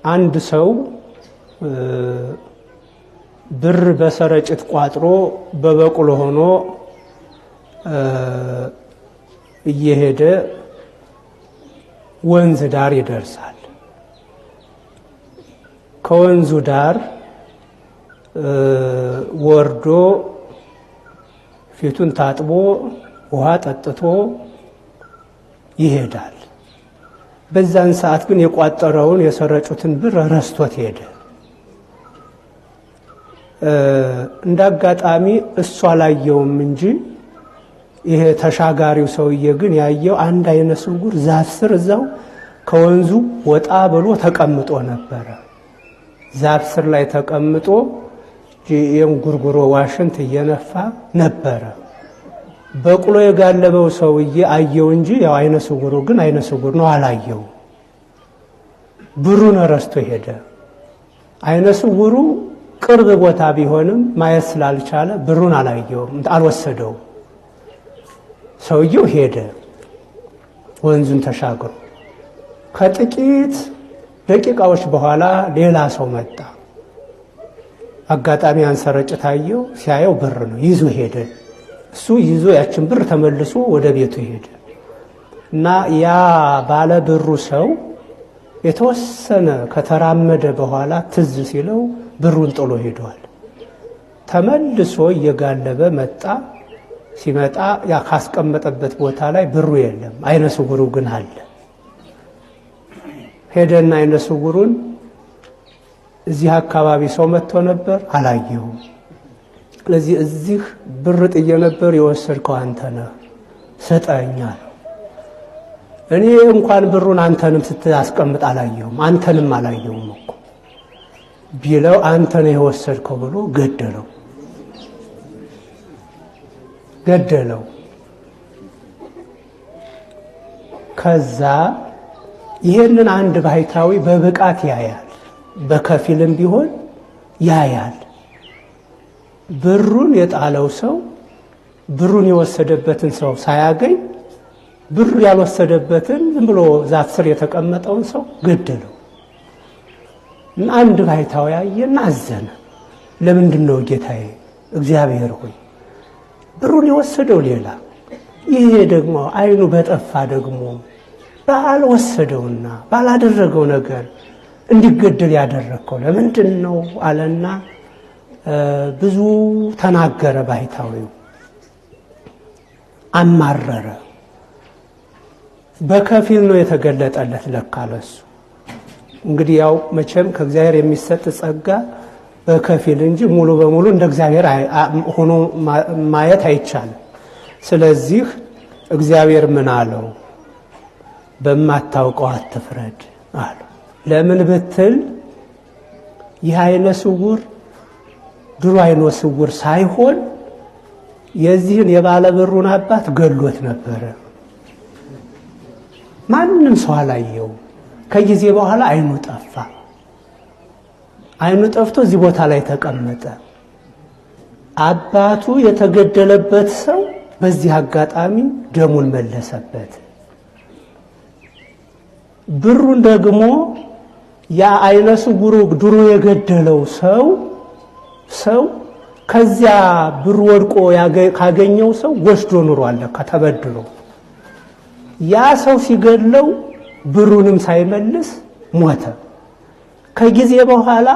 አንድ ሰው ብር በሰረጭት ቋጥሮ በበቁሎ ሆኖ እየሄደ ወንዝ ዳር ይደርሳል። ከወንዙ ዳር ወርዶ ፊቱን ታጥቦ ውሃ ጠጥቶ ይሄዳል። በዛን ሰዓት ግን የቋጠረውን የሰረጩትን ብር ረስቶት ሄደ። እንዳጋጣሚ እሱ አላየውም እንጂ ይሄ ተሻጋሪው ሰውዬ ግን ያየው አንድ አይነ ስውር ዛፍ ስር እዛው ከወንዙ ወጣ ብሎ ተቀምጦ ነበረ። ዛፍ ስር ላይ ተቀምጦ የእንጉርጉሮ ዋሽንት እየነፋ ነበረ። በቅሎ የጋለበው ሰውዬ አየው እንጂ ያው አይነ ስውሩ ግን አይነ ስውር ነው፣ አላየው። ብሩን ረስቶ ሄደ። አይነ ስውሩ ቅርብ ቦታ ቢሆንም ማየት ስላልቻለ ብሩን አላየውም፣ አልወሰደው። ሰውየው ሄደ ወንዙን ተሻግሮ። ከጥቂት ደቂቃዎች በኋላ ሌላ ሰው መጣ። አጋጣሚ አንሰረጭት አየው። ሲያየው ብር ነው፣ ይዞ ሄደ። እሱ ይዞ ያችን ብር ተመልሶ ወደ ቤቱ ሄደ እና ያ ባለ ብሩ ሰው የተወሰነ ከተራመደ በኋላ ትዝ ሲለው ብሩን ጥሎ ሄዷል። ተመልሶ እየጋለበ መጣ። ሲመጣ ያ ካስቀመጠበት ቦታ ላይ ብሩ የለም፣ አይነ ስውሩ ግን አለ። ሄደና አይነ ስውሩን እዚህ አካባቢ ሰው መጥቶ ነበር፣ አላየሁም። ስለዚህ እዚህ ብር ጥዬ ነበር፣ የወሰድከው አንተ ነህ፣ ስጠኝ አለው። እኔ እንኳን ብሩን አንተንም ስትያስቀምጥ አላየሁም፣ አንተንም አላየሁም እኮ ቢለው አንተ ነህ የወሰድከው ብሎ ገደለው። ከዛ ይሄንን አንድ ባሕታዊ በብቃት ያያል፣ በከፊልም ቢሆን ያያል። ብሩን የጣለው ሰው ብሩን የወሰደበትን ሰው ሳያገኝ ብሩ ያልወሰደበትን ዝም ብሎ ዛፍ ስር የተቀመጠውን ሰው ገደለው። እና አንድ ባሕታዊ ያየና አዘነ። ለምንድን ነው ጌታዬ እግዚአብሔር ሆይ ብሩን የወሰደው ሌላ፣ ይሄ ደግሞ አይኑ በጠፋ ደግሞ ባልወሰደውና ባላደረገው ነገር እንዲገደል ያደረከው ለምንድን ነው አለና ብዙ ተናገረ። ባሕታዊው አማረረ። በከፊል ነው የተገለጠለት ለካ ለሱ። እንግዲህ ያው መቼም ከእግዚአብሔር የሚሰጥ ጸጋ በከፊል እንጂ ሙሉ በሙሉ እንደ እግዚአብሔር ሆኖ ማየት አይቻልም። ስለዚህ እግዚአብሔር ምን አለው? በማታውቀው አትፍረድ አለው። ለምን ብትል ይህ አይነ ስውር ድሮ አይነ ስውር ሳይሆን የዚህን የባለ ብሩን አባት ገሎት ነበረ። ማንም ሰው አላየው። ከጊዜ በኋላ አይኑ ጠፋ። አይኑ ጠፍቶ እዚህ ቦታ ላይ ተቀመጠ። አባቱ የተገደለበት ሰው በዚህ አጋጣሚ ደሙን መለሰበት። ብሩን ደግሞ ያ አይነ ስውሩ ድሮ የገደለው ሰው ከዚያ ብሩ ወድቆ ካገኘው ሰው ወስዶ ኑሯል ከተበድሎ። ያ ሰው ሲገድለው ብሩንም ሳይመልስ ሞተ። ከጊዜ በኋላ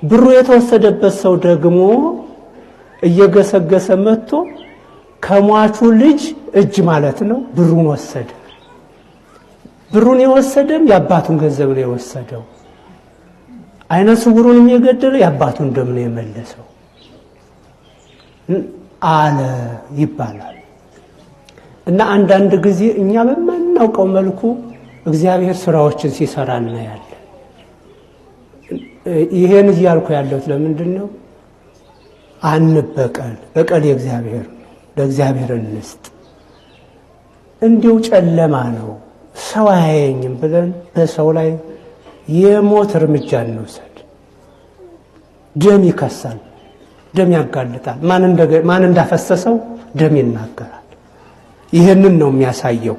ብሩ የተወሰደበት ሰው ደግሞ እየገሰገሰ መጥቶ ከሟቹ ልጅ እጅ ማለት ነው ብሩን ወሰደ። ብሩን የወሰደም የአባቱን ገንዘብ ነው የወሰደው። አይነ ስውሩንም የገደለው የአባቱን ደም ነው የመለሰው አለ ይባላል። እና አንዳንድ ጊዜ እኛ በማናውቀው መልኩ እግዚአብሔር ስራዎችን ሲሰራ እናያለን። ይሄን እያልኩ ያለሁት ለምንድን ነው? አንበቀል፣ በቀል የእግዚአብሔር ነው፣ ለእግዚአብሔር እንስጥ። እንዲሁ ጨለማ ነው ሰው አያየኝም ብለን በሰው ላይ የሞት እርምጃ እንውሰድ። ደም ይከሳል፣ ደም ያጋልጣል። ማን እንዳፈሰሰው ደም ይናገራል። ይሄንን ነው የሚያሳየው።